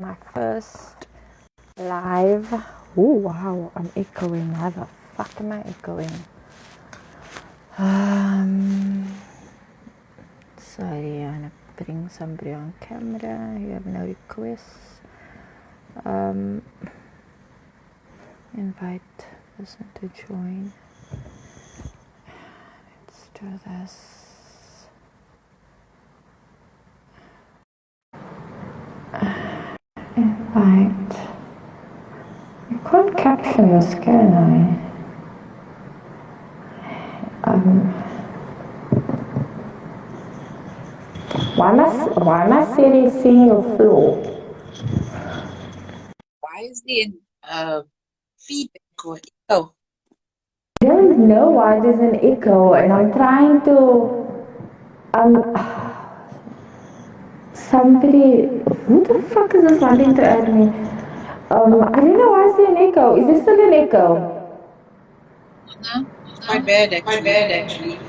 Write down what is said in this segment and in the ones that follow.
my first live. Oh wow, I'm echoing. How the fuck am I echoing? Sorry, I'm gonna bring somebody on camera. You have no requests. Invite person to join. Let's do this. Invite. You can't caption this, can I? Why am I seeing your floor? Why is there feedback or echo? I don't know why there's an echo, and I'm trying to. Somebody. Who the fuck is this wanting to add me? I don't know why is there an echo. Is there still an echo? Quite bad, actually.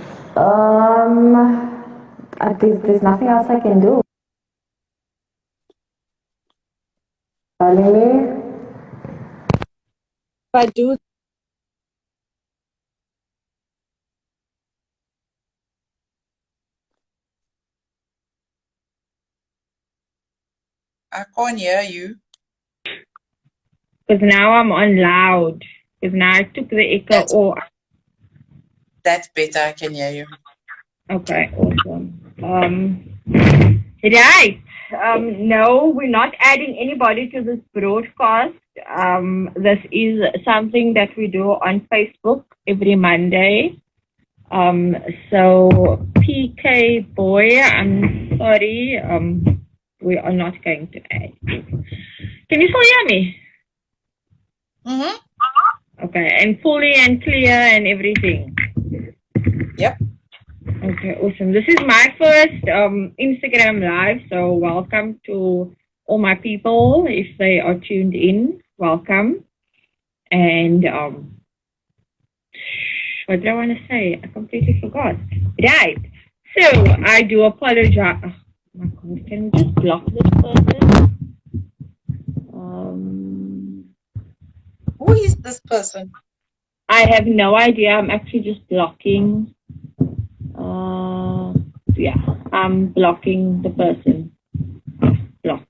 There's nothing else I can do. Lily? I do. I can't hear you. Because now I'm on loud. Because now I took the echo off. That's better. I can hear you. Okay, awesome. Right. No, we're not adding anybody to this broadcast. This is something that we do on Facebook every Monday. So PK boy, I'm sorry. We are not going to add you. Can you still hear me? Mm-hmm. Okay, and fully and clear and everything. Yep. Okay, awesome. This is my first Instagram live, so welcome to all my people. If they are tuned in, welcome. And what do I want to say? I completely forgot. Right. So I do apologize. Oh my God, can we just block this person? Who is this person? I have no idea. I'm actually just blocking. Yeah, I'm blocking the person. Blocked.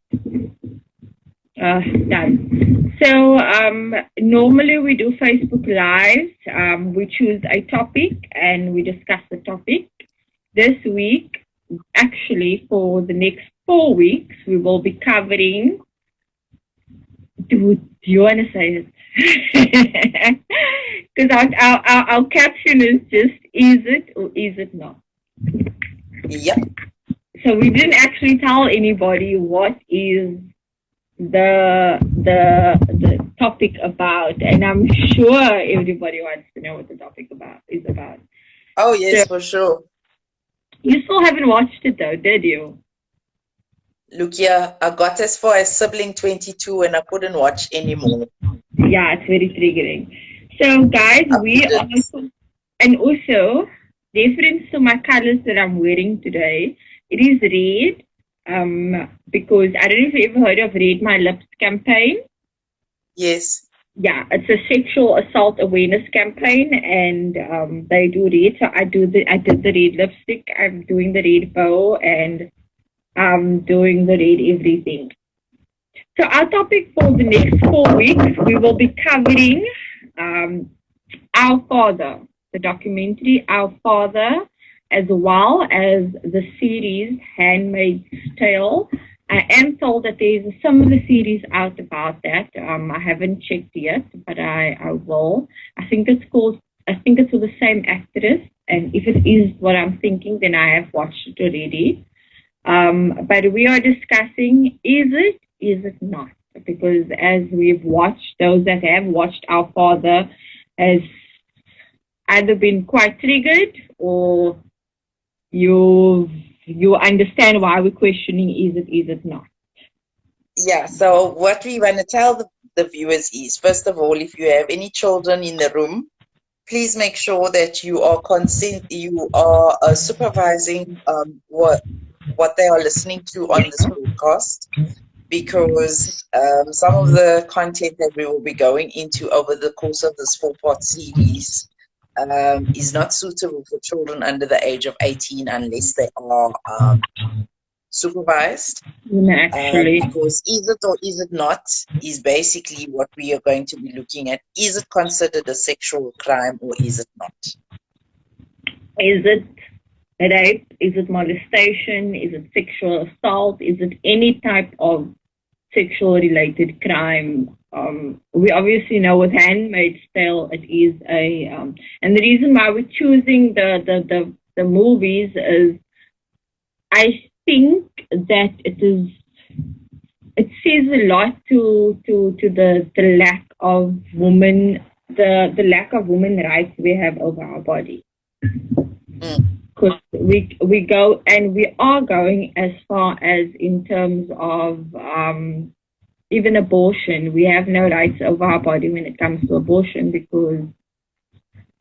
Done. So normally we do Facebook Lives. We choose a topic and we discuss the topic. This week, actually for the next 4 weeks, we will be covering. Do you want to say it? Because our caption is just, is it or is it not? Yep. So we didn't actually tell anybody what is the topic about, and I'm sure everybody wants to know what the topic is about. Oh yes, so, for sure. You still haven't watched it though, did you? Look here, I got as far as sibling 22 and I couldn't watch anymore. Yeah, it's very triggering. So guys, we also, and also reference to my colors that I'm wearing today, it is red. Because I don't know if you ever heard of Read My Lips campaign. Yes. Yeah, it's a sexual assault awareness campaign, and they do red. So I did the red lipstick. I'm doing the red bow, and I'm doing the red everything. So our topic for the next 4 weeks, we will be covering Our Father, the documentary Our Father, as well as the series Handmaid's Tale. I am told that there's a similar series out about that. I haven't checked yet, but I will. I think it's with the same actress, and if it is what I'm thinking, then I have watched it already. But we are discussing, is it not? Because as we've watched, those that have watched Our Father has either been quite triggered or you understand why we're questioning, is it not? Yeah, so what we want to tell the viewers is, first of all, if you have any children in the room, please make sure that you are supervising what they are listening to on this broadcast. because some of the content that we will be going into over the course of this 4-part series is not suitable for children under the age of 18 unless they are supervised. Actually, Because is it or is it not is basically what we are going to be looking at. Is it considered a sexual crime or is it not? is it rape? Is it molestation? Is it sexual assault? Is it any type of sexual related crime? We obviously know with Handmaid's Tale it is a and the reason why we're choosing the movies is I think that it says a lot to the lack of women the lack of women rights we have over our body. Because we go and we are going as far as in terms of even abortion. We have no rights over our body when it comes to abortion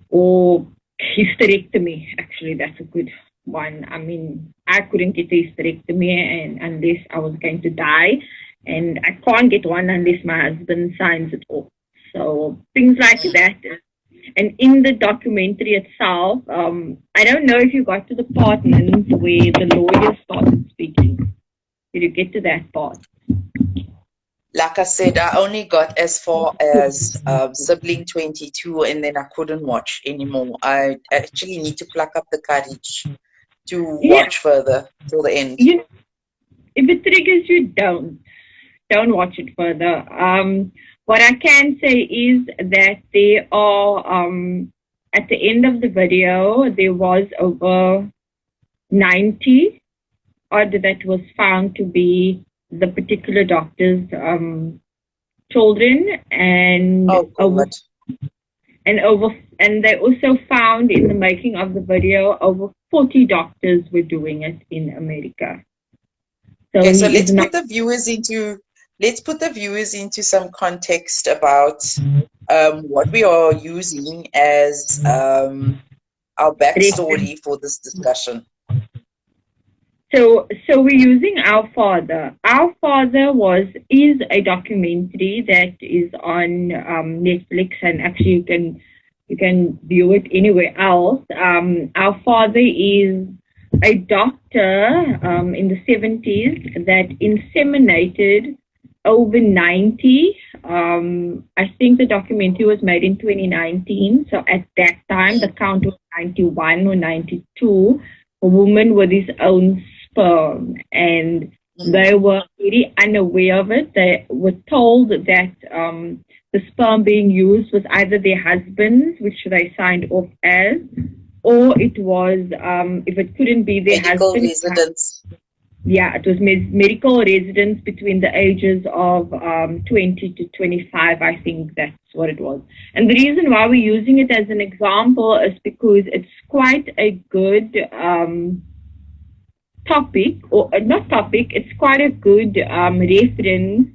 or hysterectomy. Actually, that's a good one. I mean, I couldn't get a hysterectomy unless I was going to die, and I can't get one unless my husband signs it off. So things like that. And in the documentary itself, I don't know if you got to the part where the lawyer started speaking. Did you get to that part? Like I said, I only got as far as Sibling 22 and then I couldn't watch anymore. I actually need to pluck up the courage to watch further till the end. If it triggers you, don't watch it further. What I can say is that there are, at the end of the video, there was over 90 odd that was found to be the particular doctor's children, and and they also found in the making of the video over 40 doctors were doing it in America. So let's put the viewers into some context about what we are using as our backstory for this discussion. So we're using Our Father. Our Father is a documentary that is on Netflix, and actually you can view it anywhere else. Our Father is a doctor in the 70s that inseminated over 90. I think the documentary was made in 2019. So at that time, the count was 91 or 92. A woman with his own sperm, and they were very unaware of it. They were told that the sperm being used was either their husband's, which they signed off as, or it was, if it couldn't be their medical husband's, residence. Yeah, it was medical residents between the ages of 20 to 25, I think that's what it was. And the reason why we're using it as an example is because it's quite a good it's quite a good reference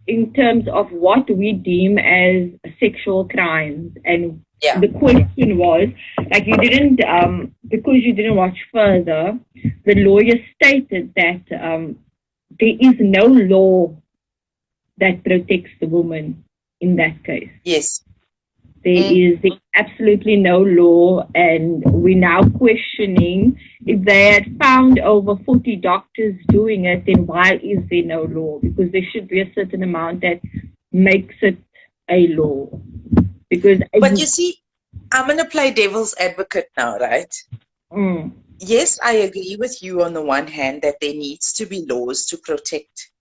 in terms of what we deem as sexual crimes. And the question was, like, you didn't, because you didn't watch further, the lawyer stated that there is no law that protects the woman in that case. Yes. There's absolutely no law, and we're now questioning if they had found over 40 doctors doing it, then why is there no law? Because there should be a certain amount that makes it a law. But you see, I'm going to play devil's advocate now, right? Yes, I agree with you on the one hand that there needs to be laws to protect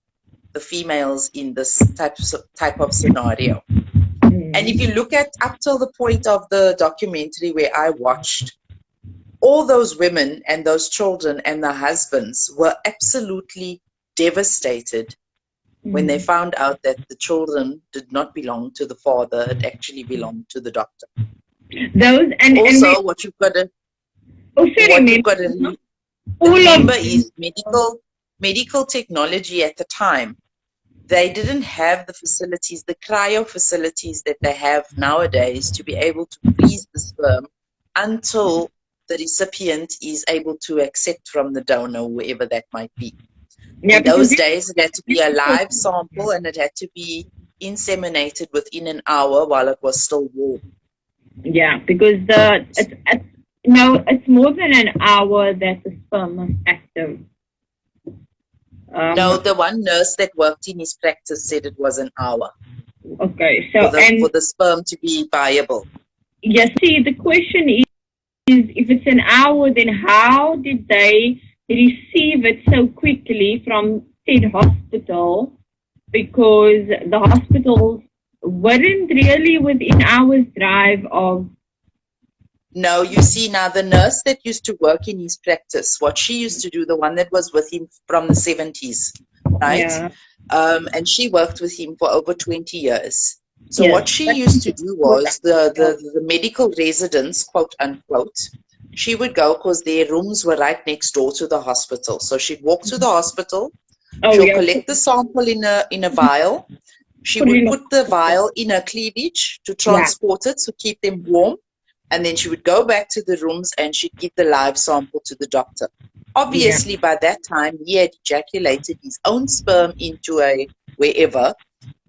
the females in this type of scenario. And if you look at up till the point of the documentary where I watched, all those women and those children and their husbands were absolutely devastated when they found out that the children did not belong to the father, it actually belonged to the doctor. What you've got to remember is medical technology at the time. They didn't have the facilities, the cryo facilities that they have nowadays to be able to freeze the sperm until the recipient is able to accept from the donor, whoever that might be. Yeah, in those days, it had to be a live sample and it had to be inseminated within an hour while it was still warm. Yeah, because it's more than an hour that the sperm is active. No, the one nurse that worked in his practice said it was an hour. Okay, so for the sperm to be viable. Yes, see, the question is if it's an hour, then how did they receive it so quickly from said hospital? Because the hospitals weren't really within hours drive of. No, you see now the nurse that used to work in his practice, what she used to do, the one that was with him from the 70s, right? Yeah. And she worked with him for over 20 years. So Yes. what she used to do was the medical residents, quote unquote, she would go because their rooms were right next door to the hospital. So she'd walk to the hospital, she'll collect the sample in a vial. She would put the vial in a cleavage to transport it, to keep them warm. And then she would go back to the rooms and she'd give the live sample to the doctor. Obviously, by that time, he had ejaculated his own sperm into a wherever,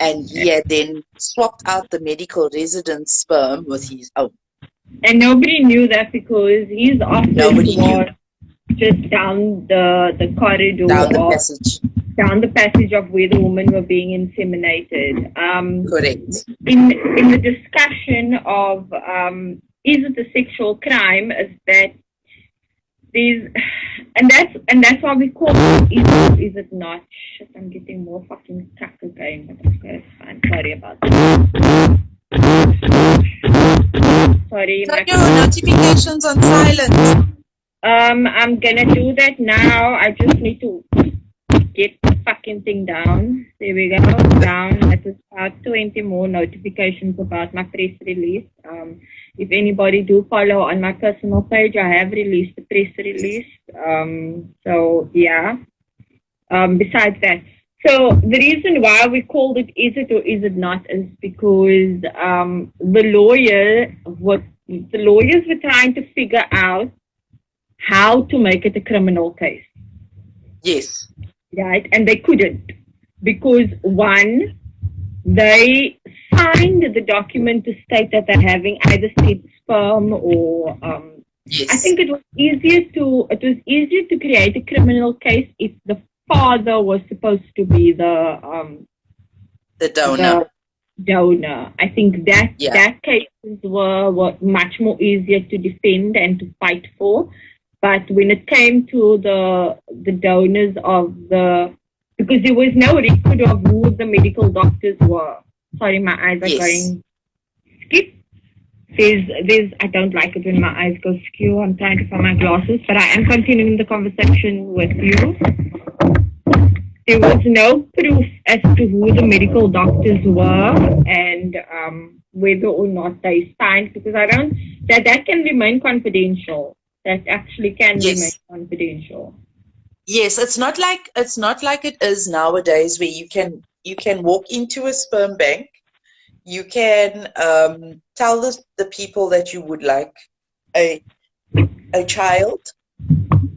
and he had then swapped out the medical resident's sperm with his own. And nobody knew that because his office was just down the corridor. Down the passage of where the women were being inseminated. Correct. In the discussion of is it a sexual crime, is that there's and that's why we call it is it not? Shit, I'm getting more fucking crack again, but okay, fine. Sorry about that. Sorry. Turn your notifications on silent. I'm gonna do that now. I just need to get the fucking thing down. There we go. Down. It is about 20 more notifications about my press release. If anybody do follow on my personal page, I have released the press release. So yeah. Besides that, so the reason why we called it "Is It or Is It Not" is because the lawyers were trying to figure out how to make it a criminal case. Yes. Right, and they couldn't because one, they signed the document to state that they're having either said sperm or yes. I think it was easier to create a criminal case if the father was supposed to be the donor. The donor. I think that cases were much more easier to defend and to fight for. But when it came to the donors of because there was no record of who the medical doctors were. Sorry, my eyes are going skip. There's I don't like it when my eyes go skew. I'm trying to find my glasses, but I am continuing the conversation with you. There was no proof as to who the medical doctors were and whether or not they signed, because that can remain confidential. That actually can remain confidential. Yes, it's not like it is nowadays where you can walk into a sperm bank, you can tell the people that you would like a child,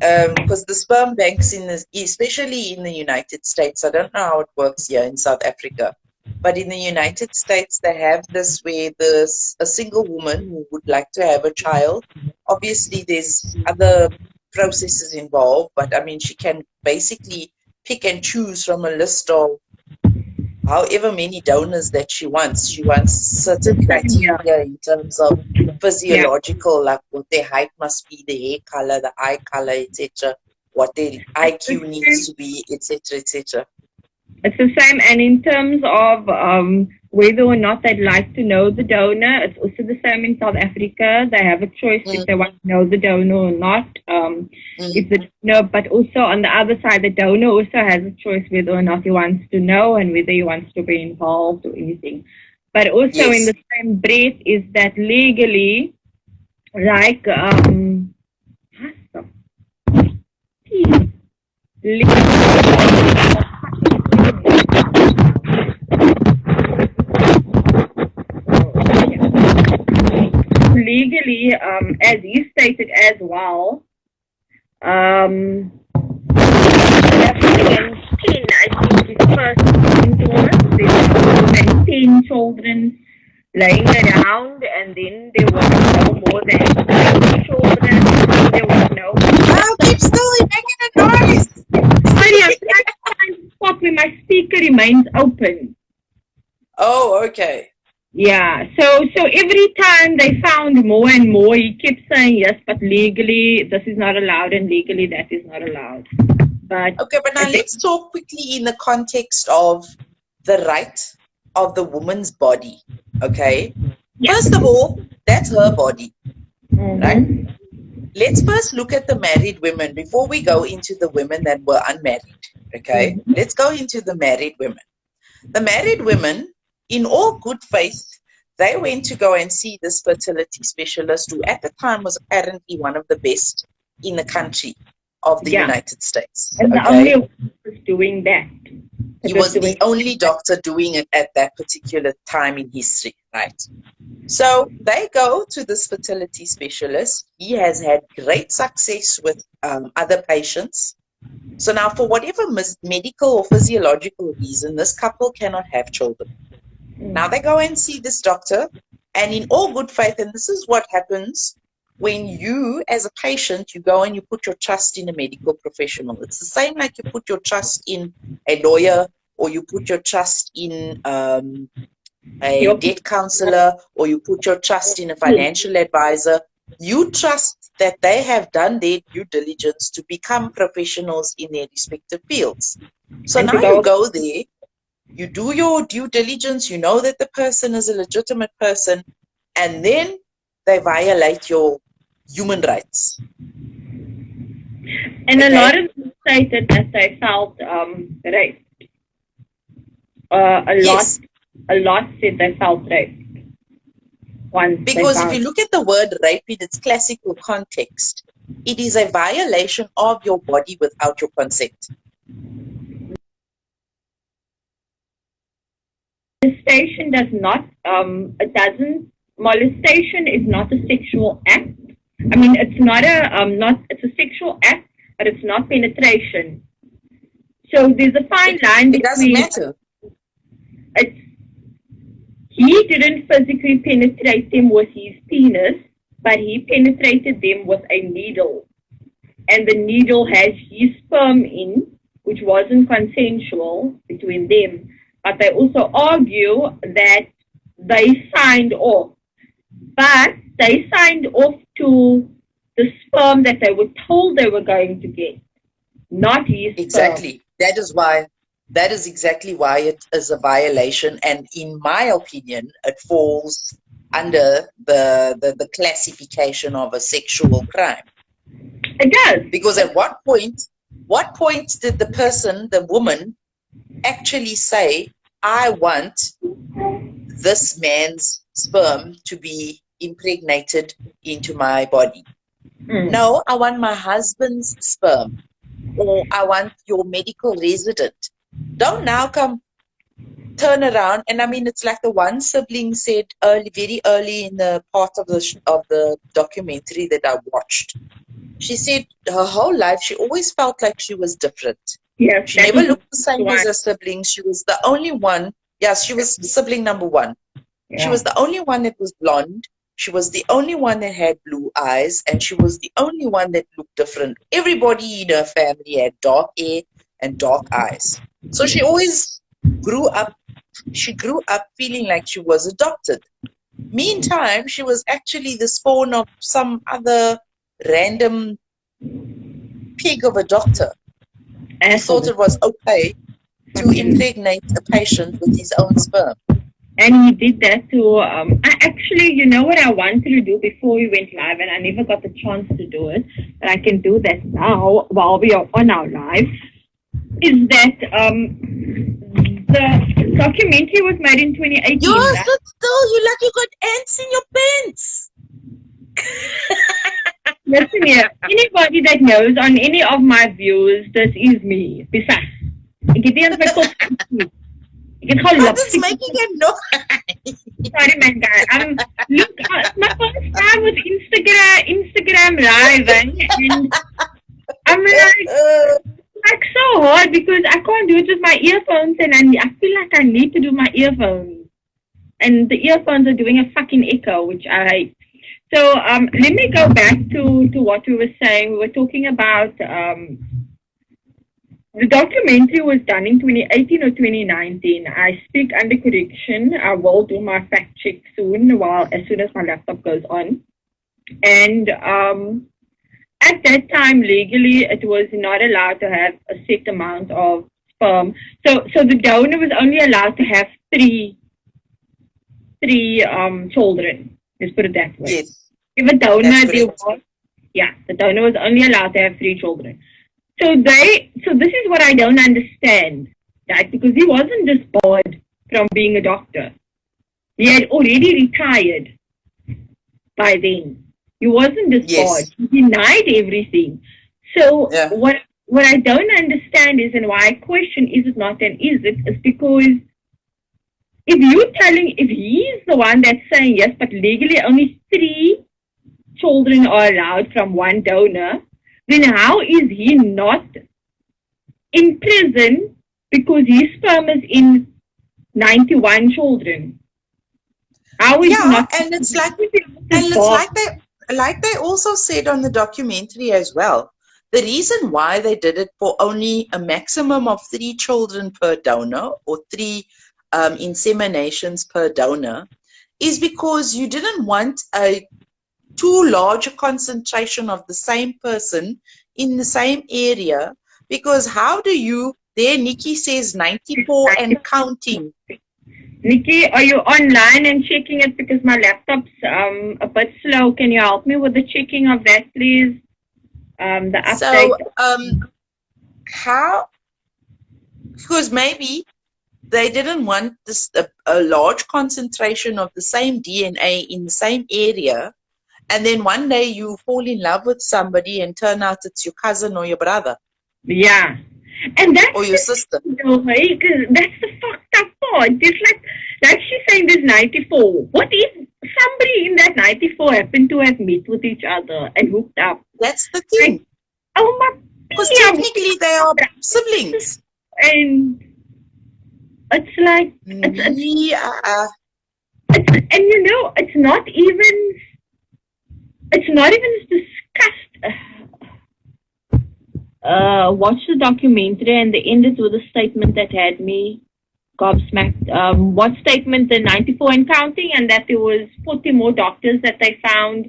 because the sperm banks especially in the United States, I don't know how it works here in South Africa, but in the United States they have this where there's a single woman who would like to have a child. Obviously, there's other processes involved, but I mean, she can basically pick and choose from a list of however many donors that she wants. She wants certain criteria in terms of physiological, like what their height must be, the hair color, the eye color, etc., what their IQ needs to be, etc., etc. It's the same, and in terms of whether or not they'd like to know the donor, it's also the same in South Africa. They have a choice if they want to know the donor or not. But also on the other side, the donor also has a choice whether or not he wants to know and whether he wants to be involved or anything. But also in the same breath is that legally, like legally, as you stated as well, 2010, I think it first came to us. There were more than 10 children lying around, and then there was no more than 20 children. There was no. Oh, keep still, you're making a noise. Sorry, I'm trying to stop when my speaker remains open. Oh, okay. Yeah, so every time they found more and more, he kept saying, yes, but legally this is not allowed and legally that is not allowed. But Okay, but now let's talk quickly in the context of the right of the woman's body, okay? Yeah. First of all, that's her body, Mhm. right? Let's first look at the married women before we go into the women that were unmarried, okay? Let's go into the married women. The married women, in all good faith, they went to go and see this fertility specialist who at the time was apparently one of the best in the country of the Yeah. United States. And the Okay? only one was doing that. He was the only doctor doing it at that particular time in history, right? So they go to this fertility specialist. He has had great success with other patients. So now, for whatever medical or physiological reason, this couple cannot have children. Now they go and see this doctor, and in all good faith, and this is what happens when you, as a patient, you go and you put your trust in a medical professional. It's the same like you put your trust in a lawyer, or you put your trust in a debt counselor, or you put your trust in a financial advisor. You trust that they have done their due diligence to become professionals in their respective fields. So And now to you go there, you do your due diligence, you know that the person is a legitimate person, and then they violate your human rights. And Okay. a lot of them stated that they felt raped. Yes. A lot said they felt raped. Once Because they if you look at the word rape in its classical context, it is a violation of your body without your consent. molestation does not it doesn't molestation is not a sexual act. I mean, it's not it's a sexual act, but it's not penetration. So there's a fine line It doesn't between matter. He didn't physically penetrate them with his penis, but he penetrated them with a needle, and the needle has his sperm in, which wasn't consensual between them. But they also argue that they signed off. But they signed off to the sperm that they were told they were going to get, not his sperm. Exactly. That is exactly why it is a violation. And in my opinion, it falls under the classification of a sexual crime. It does. Because at what point did the person, the woman, actually say, I want this man's sperm to be impregnated into my body? No, I want my husband's sperm, or I want your medical resident. Don't now come turn around, and I mean, it's like the one sibling said very early in the part of the documentary that I watched. She said her whole life she always felt like she was different. Yes, She never looked the same as her siblings. She was the only one. Yes, she was sibling number one. Yeah. She was the only one that was blonde. She was the only one that had blue eyes, and she was the only one that looked different. Everybody in her family had dark hair and dark eyes. So she always grew up feeling like she was adopted. Meantime, she was actually the spawn of some other random pig of a doctor. He thought it was okay to impregnate a patient with his own sperm. And he did that to, actually, you know what I wanted to do before we went live, and I never got the chance to do it, but I can do that now while we are on our live, is that the documentary was made in 2018. You're so still, you like you got ants in your pants. Listen here, anybody that knows on any of my views, this is me. Besides, ek het nie eens my kop gesien. Ek het gewoon What is making a noise? Sorry, man, guy. Look, it's my first time with Instagram live, and I'm like, like so hard because I can't do it with my earphones, and I feel like I need to do my earphones, and the earphones are doing a fucking echo, which I hate. So let me go back to what we were saying. We were talking about the documentary was done in 2018 or 2019. I speak under correction. I will do my fact check soon, as soon as my laptop goes on. And at that time, legally, it was not allowed to have a set amount of sperm. So the donor was only allowed to have three children. Let's put it that way. Yes. If a donor, the donor was only allowed to have 3 children. So this is what I don't understand, right? Because he wasn't just bored from being a doctor. He had already retired by then. He wasn't just bored. He denied everything. So what I don't understand is, and why I question is it not and is it, is because if he's the one that's saying yes, but legally only 3 children are allowed from one donor, then how is he not in prison because his sperm is in 91 children? How is he not? And it's like they also said on the documentary as well. The reason why they did it for only a maximum of 3 children per donor or 3 inseminations per donor is because you didn't want a too large a concentration of the same person in the same area, because how do you, there Nikki says 94 and counting. Nikki, are you online and checking it, because my laptop's a bit slow? Can you help me with the checking of that, please? The update. So how, because maybe they didn't want this a large concentration of the same DNA in the same area, and then one day you fall in love with somebody and turn out it's your cousin or your brother. Yeah. And that's or your sister. Right? That's the fucked up part. It's like she's saying there's 94. What if somebody in that 94 happened to have met with each other and hooked up? That's the thing. Oh my. Because technically they are siblings. And it's like and you know, it's not even discussed. Watched the documentary and they ended with a statement that had me gobsmacked. What statement? The 94 and counting, and that there was 40 more doctors that they found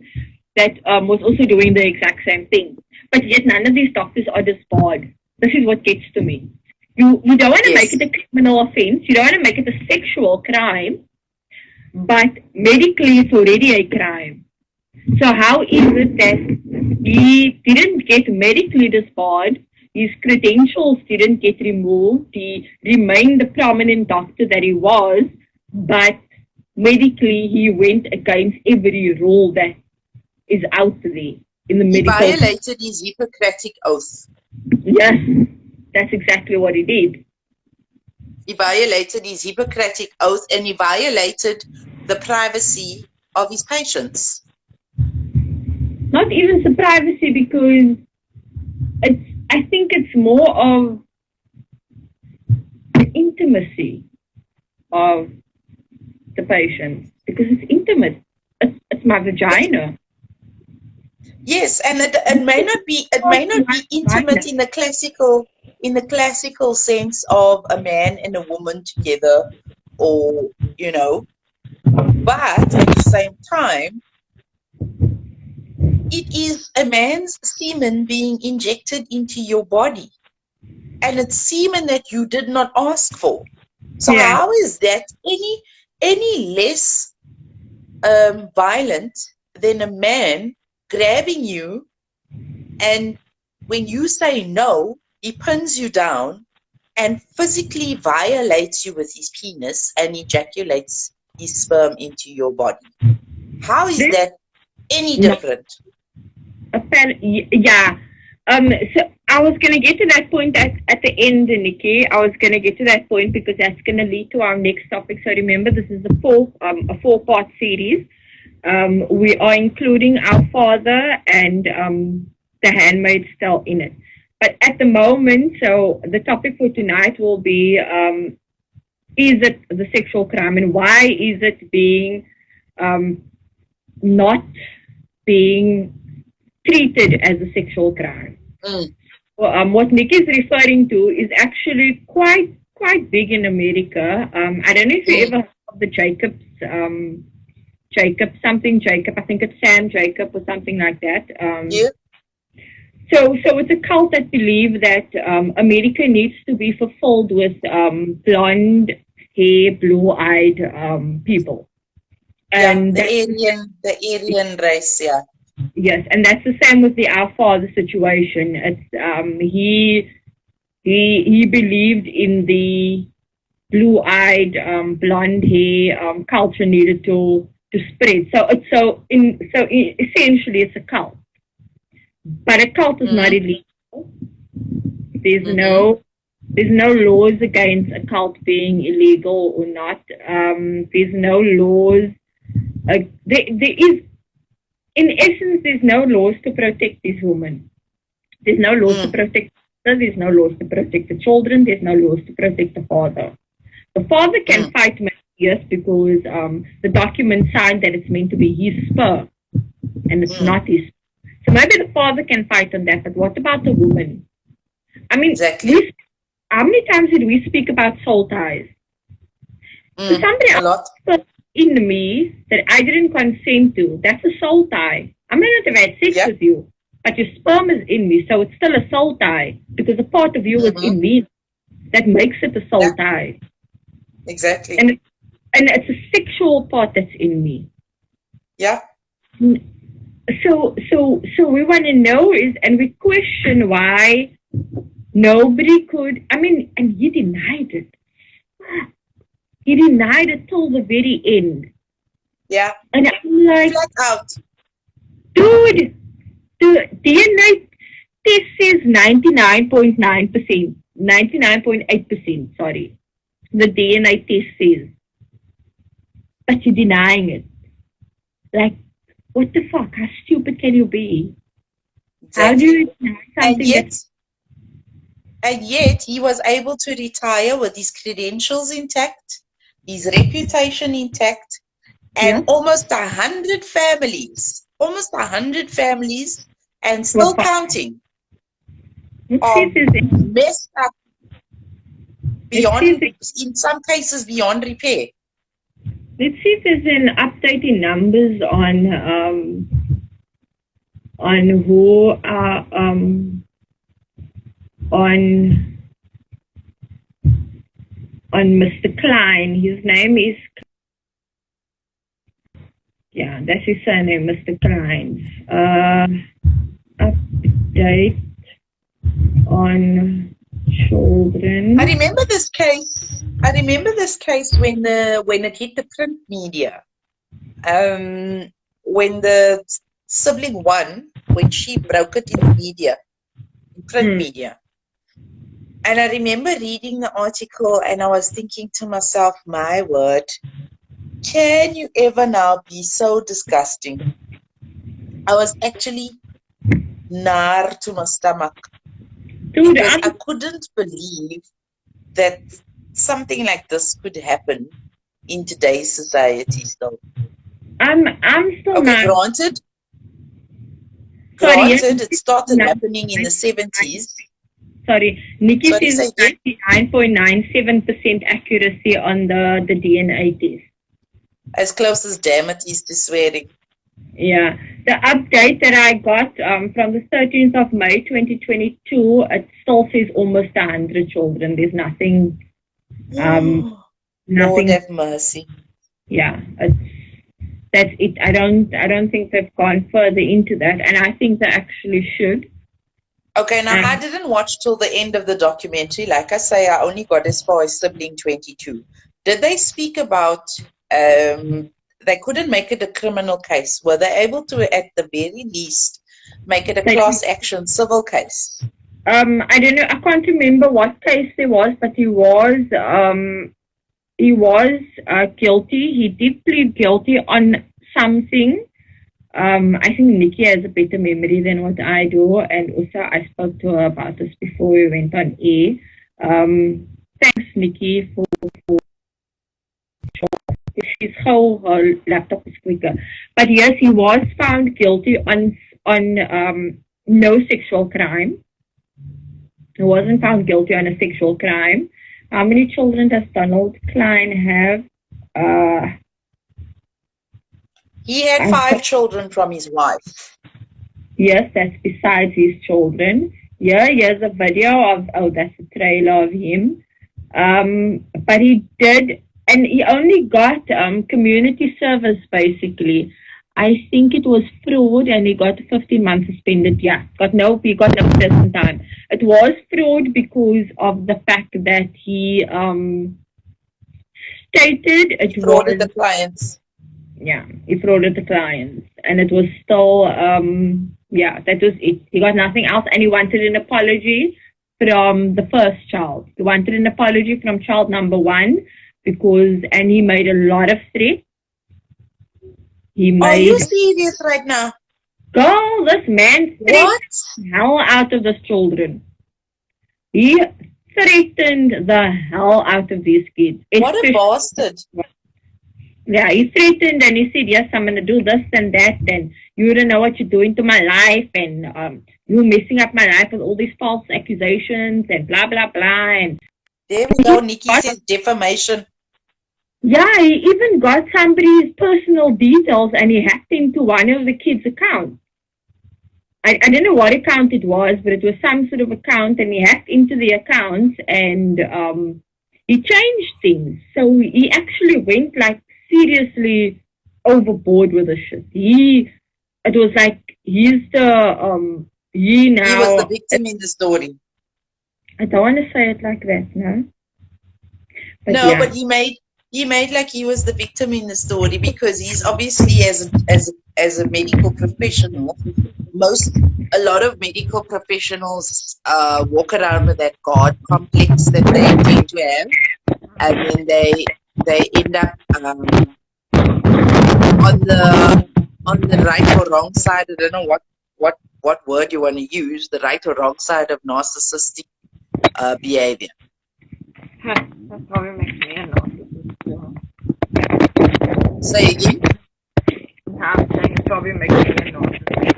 that was also doing the exact same thing. But yet none of these doctors are disbarred. This is what gets to me. You don't want to make it a criminal offense. You don't want to make it a sexual crime. But medically, it's already a crime. So how is it that he didn't get medically disbarred, his credentials didn't get removed, he remained the prominent doctor that he was, but medically he went against every rule that is out there in the medical... He violated his Hippocratic oath. Yes, that's exactly what he did. He violated his Hippocratic oath and he violated the privacy of his patients. Not even the privacy, because I think it's more of the intimacy of the patient, because it's intimate. It's my vagina. Yes, and it may not be intimate in the classical sense of a man and a woman together, or but at the same time, it is a man's semen being injected into your body, and it's semen that you did not ask for. So how is that any less violent than a man grabbing you, and when you say no, he pins you down and physically violates you with his penis and ejaculates his sperm into your body? How is that any different? Yeah. So I was going to get to that point at the end, Nikki. I was going to get to that point because that's going to lead to our next topic. So remember, this is a 4-part series. We are including Our Father and The Handmaid's Tale in it. But at the moment, so the topic for tonight will be, is it the sexual crime, and why is it being not being treated as a sexual crime? What Nick is referring to is actually quite big in America. I don't know if you ever heard of the Jacob, I think it's Sam Jacob or something like that. So it's a cult that believes that America needs to be fulfilled with blonde hair, blue-eyed people. And the Aryan race, yeah. Yes, and that's the same with the Our Father situation. It's he believed in the blue-eyed, blonde hair culture needed to spread. So essentially it's a cult. But a cult is not illegal. There's no laws against a cult being illegal or not. There's no laws. There is, in essence, there's no laws to protect these women. There's no laws to protect her. There's no laws to protect the children. There's no laws to protect the father. The father can fight yes, because the document signed that it's meant to be his sperm, and it's not his. So maybe the father can fight on that, but what about the woman? I mean, exactly. How many times did we speak about soul ties? So somebody else in me that I didn't consent to, that's a soul tie. I may not have had sex with you, but your sperm is in me, so it's still a soul tie because a part of you is in me. That makes it a soul tie. Exactly. And it's a sexual part that's in me. Yeah. So we want to know and we question why nobody could, and he denied it. He denied it till the very end. Yeah. And I'm like, flat out. Dude, the DNA test says 99.9%, 99.8%, sorry. The DNA test says. But you're denying it. Like, what the fuck? How stupid can you be? Exactly. How do you deny something and yet he was able to retire with his credentials intact, his reputation intact, and almost 100 families, and still counting, messed up beyond, in some cases, beyond repair. Let's see if there's an update in numbers on who are on Mr. Klein. His name is, that's his surname, Mr. Klein. Update on children. I remember this case when it hit the print media. When the sibling won, when she broke it in the media, in print media. And I remember reading the article and I was thinking to myself, my word, can you ever now be so disgusting? I was actually nar to my stomach. Dude, because I couldn't believe that something like this could happen in today's society still. I'm still not. Granted, it started happening in the 70s. Sorry, Nikki says 99.97% accuracy on the DNA test. As close as damn it is to swearing. Yeah, the update that I got from the 13th of May 2022, it still says almost 100 children. There's nothing. Nothing. Lord have mercy. Yeah, that's it. I don't think they've gone further into that, and I think they actually should. Okay, now I didn't watch till the end of the documentary. Like I say, I only got as far as sibling 22. Did they speak about? They couldn't make it a criminal case. Were they able to, at the very least, make it a class action civil case? I don't know. I can't remember what case there was, but he was guilty. He did plead guilty on something. I think Nikki has a better memory than what I do, and also I spoke to her about this before we went on air. Thanks, Nikki, for his whole laptop is quicker. But yes, he was found guilty on no sexual crime. He wasn't found guilty on a sexual crime. How many children does Donald Klein have? He had 5 children from his wife. Yes, that's besides his children. Yeah, here's a video of, that's a trailer of him. But he did, and he only got community service basically. I think it was fraud, and he got 15 months suspended. Yeah, he got no prison time. It was fraud because of the fact that he stated it frauded the clients. Yeah, he frauded the clients, and it was still yeah, that was it. He got nothing else, and he wanted an apology from the first child. He wanted an apology from child number 1 and he made a lot of threats. Are you serious right now? Girl, this man threatened hell out of these children. He threatened the hell out of these kids. What a bastard. Yeah, he threatened and he said, yes, I'm going to do this and that, and you don't know what you're doing to my life, and you're messing up my life with all these false accusations and blah, blah, blah. And there we go, Nikki says defamation. Yeah, he even got somebody's personal details and he hacked into one of the kids' accounts. I don't know what account it was, but it was some sort of account, and he hacked into the account and he changed things. So he actually went like seriously overboard with the shit. It was like he was the victim in the story. I don't want to say it like that, no. But no, yeah. But he made like he was the victim in the story, because he's obviously as a medical professional. A lot of medical professionals walk around with that God complex that they tend to have, and then they end up on the right or wrong side. I don't know what word you want to use. The right or wrong side of narcissistic behavior. That probably makes me a narcissist. Say again. I'm saying it probably makes me a narcissist.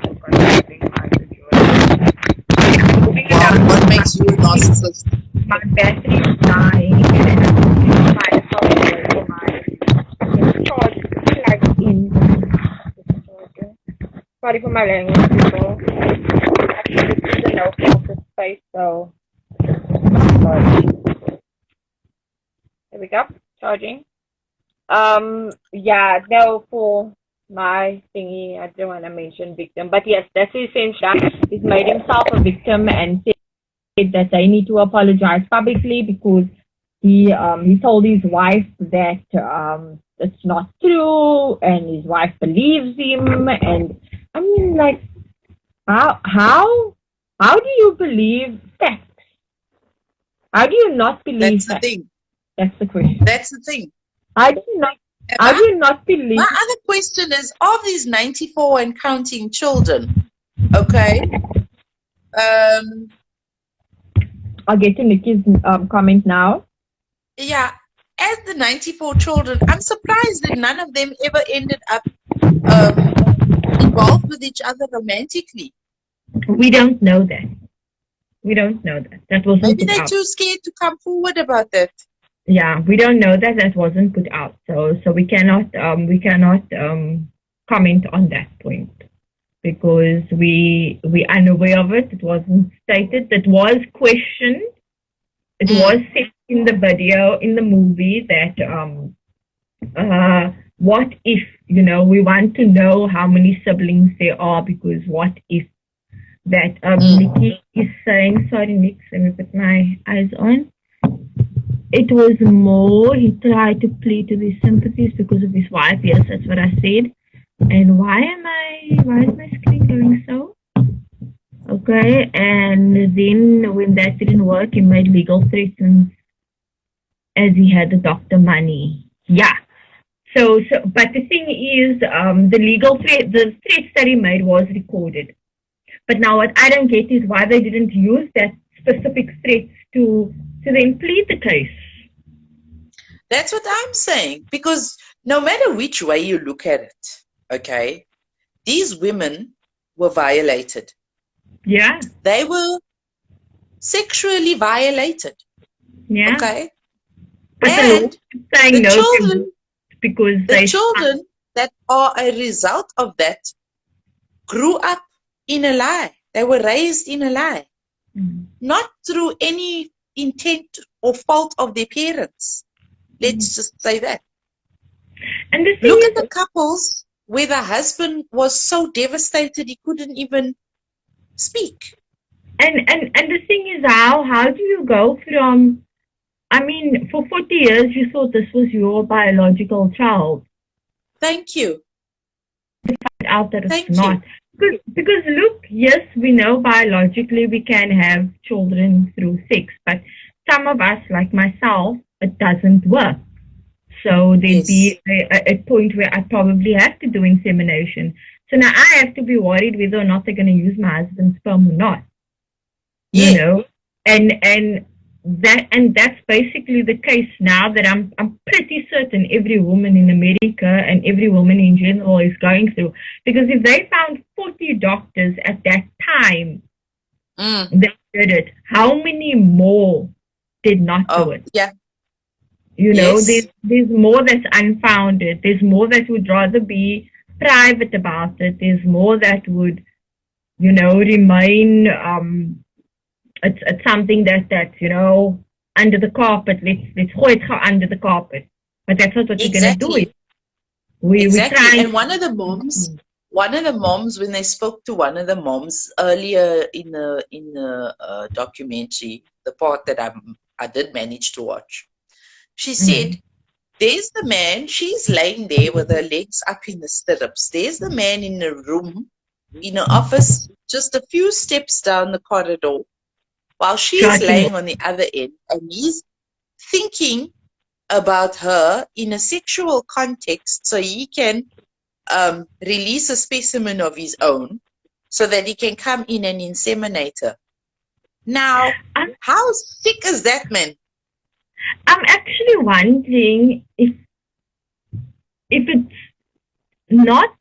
What makes you a narcissist? My battery is dying and I'm trying to charge plugged in. Sorry for my language, people. Actually, this is a no filter space, so there we go, charging. Yeah, no, for my thingy, I don't want to mention victim, but yes, that's essentially. He's made himself a victim and said that they need to apologize publicly because he told his wife that it's not true, and his wife believes him. And I mean, like, how do you believe facts? How do you not believe That's the thing. That's the question. That's the thing. How do you not believe? My other question is, of these 94 and counting children, okay? I'll get to Nikki's comment now. Yeah, as the 94 children, I'm surprised that none of them ever ended up involved with each other romantically. We don't know that. We don't know that. That wasn't Maybe put they're out. too scared to come forward about that. Yeah, we don't know that. That wasn't put out. So we cannot comment on that point because we unaware of it. It wasn't stated. It was questioned. It was said in the video, in the movie, that what if, we want to know how many siblings there are, because what if that Nikki is saying, sorry Nick, let me put my eyes on. It was more, he tried to plead to his sympathies because of his wife. Yes, that's what I said. And why is my screen going so? Okay, and then when that didn't work, he made legal threats as he had the doctor money. Yeah. But the thing is, the legal threat, the threats that he made was recorded. But now what I don't get is why they didn't use that specific threats to then plead the case. That's what I'm saying. Because no matter which way you look at it, okay, these women were violated. Yeah. They were sexually violated. Yeah. Okay. But and saying the no children, because the children that are a result of that grew up in a lie. They were raised in a lie. Not through any intent or fault of their parents. Let's just say that. And the Look at the couples where the husband was so devastated he couldn't even speak. And the thing is, how do you go from, I mean, for 40 years you thought this was your biological child. Thank you. To find out that it's not. Because look, yes, we know biologically we can have children through sex, but some of us, like myself, it doesn't work. So there'd be a point where I probably have to do insemination. So now I have to be worried whether or not they're going to use my husband's sperm or not. You know, and that's basically the case now that I'm pretty certain every woman in America and every woman in general is going through. Because if they found 40 doctors at that time that did it, how many more did not do it? Yeah. You know, there's more that's unfounded. There's more that would rather be private about it. There's more that would, you know, remain it's something that you know, under the carpet. Let's hold it under the carpet. But that's not what we're gonna do. We're trying. And one of the moms, when they spoke to one of the moms earlier in the documentary, the part that I did manage to watch, she said, there's the man, she's laying there with her legs up in the stirrups. There's the man in a room, in an office, just a few steps down the corridor, while she's laying on the other end, and he's thinking about her in a sexual context so he can release a specimen of his own so that he can come in and inseminate her. Now, how sick is that, man? I'm actually wondering if it's not,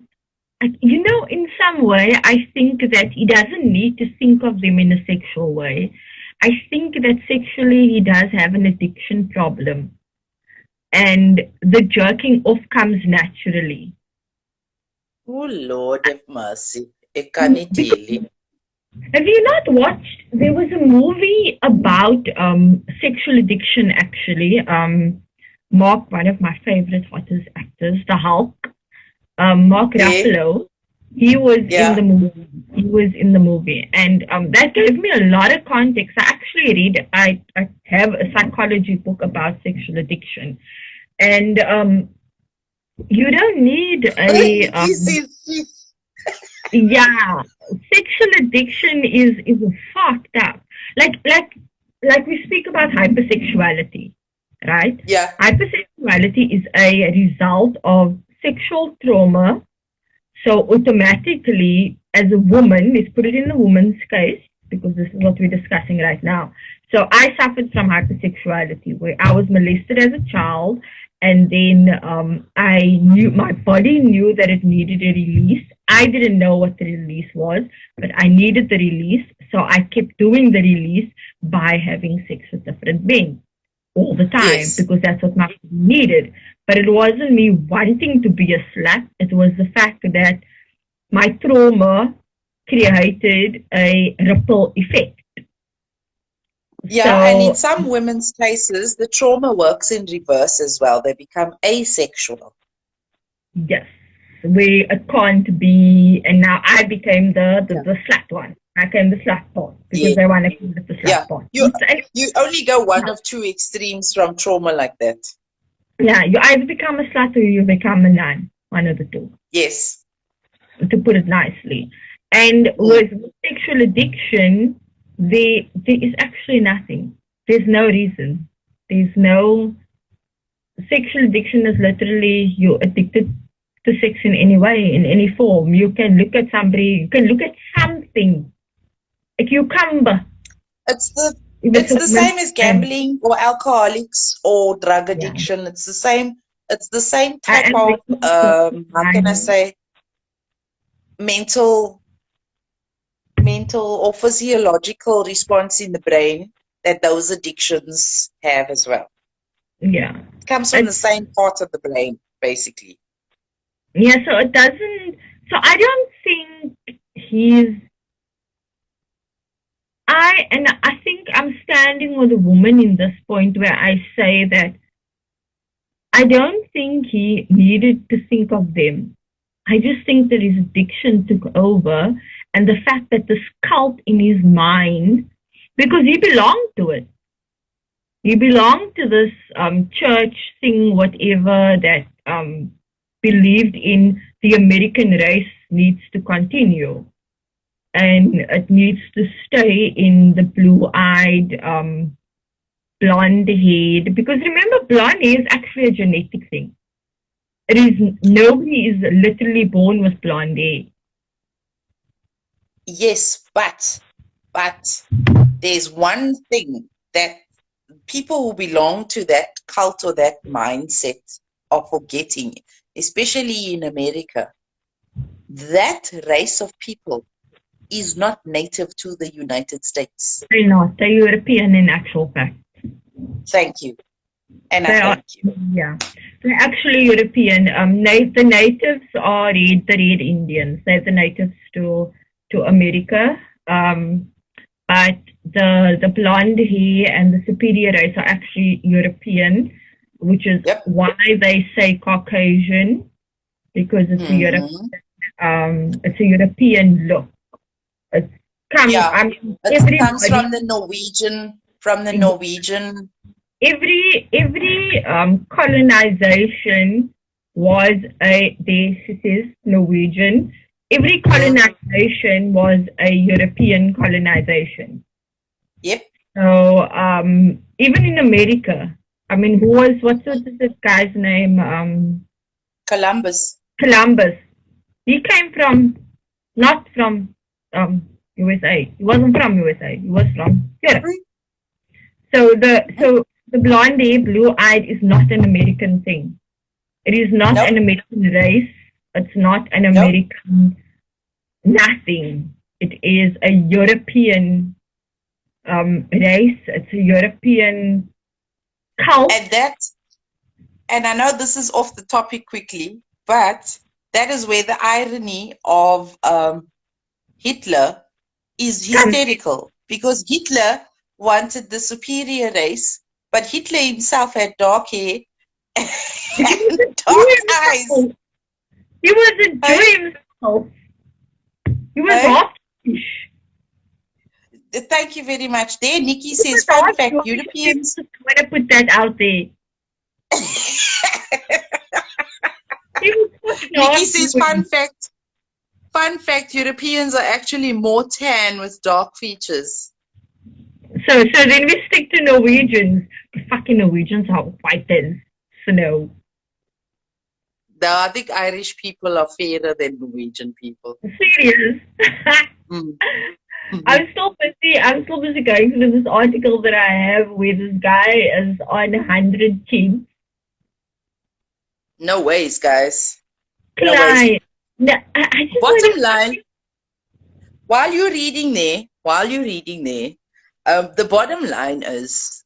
you know, in some way, I think that he doesn't need to think of them in a sexual way. I think that sexually he does have an addiction problem. And the jerking off comes naturally. Oh, Lord have mercy. I can't tell you. Have you not watched? There was a movie about sexual addiction, actually. Mark, one of my favorite hottest actors, the Hulk, Mark Ruffalo, he was in the movie. He was in the movie, and that gave me a lot of context. I actually I have a psychology book about sexual addiction, and you don't need a yeah, sexual addiction is fucked up. Like we speak about hypersexuality, right? Yeah. Hypersexuality is a result of sexual trauma. So automatically, as a woman, let's put it in the woman's case, because this is what we're discussing right now. So I suffered from hypersexuality, where I was molested as a child, and then my body knew that it needed a release. I didn't know what the release was, but I needed the release, so I kept doing the release by having sex with different men all the time, because that's what my body needed. But it wasn't me wanting to be a slut. It was the fact that my trauma created a ripple effect. Yeah, and in some women's cases, the trauma works in reverse as well. They become asexual. Yes, where it can't be, and now I became the slut one. I became the slut part because I want to keep the slut part. You only go one of two extremes from trauma like that. Yeah, you either become a slut or you become a nun. One of the two. Yes. To put it nicely. And with sexual addiction, there is actually nothing. There's no reason. There's no sexual addiction is literally you're addicted to sex in any way, in any form. You can look at somebody, you can look at something, a cucumber. It's the same as gambling or alcoholics or drug addiction. Yeah. It's the same type of how can I say, mental or physiological response in the brain that those addictions have as well. Yeah. It comes from the same part of the brain, basically. Yeah, so it doesn't, so I don't think I think I'm standing with a woman in this point where I say that I don't think he needed to think of them. I just think that his addiction took over, and the fact that this cult in his mind, because he belonged to it. He belonged to this church thing, whatever, that believed in the American race needs to continue. And it needs to stay in the blue-eyed, blonde-haired. Because remember, blonde hair is actually a genetic thing. Nobody is literally born with blonde hair. Yes, but there's one thing that people who belong to that cult or that mindset are forgetting, especially in America. That race of people is not native to the United States. They're not. They're European in actual fact. Thank you. And thank you. Yeah. They're actually European. The natives are the Red Indians. They're the natives to America. But the blonde hair and the superior race are actually European, which is why they say Caucasian, because it's a European look. It comes from the Norwegian. Every colonization was Norwegian. Every colonization was a European colonization. Yep. So even in America, I mean, what's this guy's name? Columbus. He came not from USA. He wasn't from USA. He was from Europe. So the blonde hair, blue-eyed is not an American thing. It is not an American race. It's not an American nothing. It is a European race. It's a European cult. And I know this is off the topic quickly, but that is where the irony of Hitler is hysterical, because Hitler wanted the superior race, but Hitler himself had dark hair and dark eyes. He was a Jew himself. He was half Jewish. Thank you very much. There, Nikki says, fun fact, Europeans... I want to put that out there. Nikki says, fun fact, Europeans are actually more tan with dark features. So then we stick to Norwegians. The fucking Norwegians are white as snow. No, I think Irish people are fairer than Norwegian people. Serious? I'm still busy going through this article that I have where this guy is on 100 kids. No ways, guys. No ways. No, bottom line, while you're reading there, the bottom line is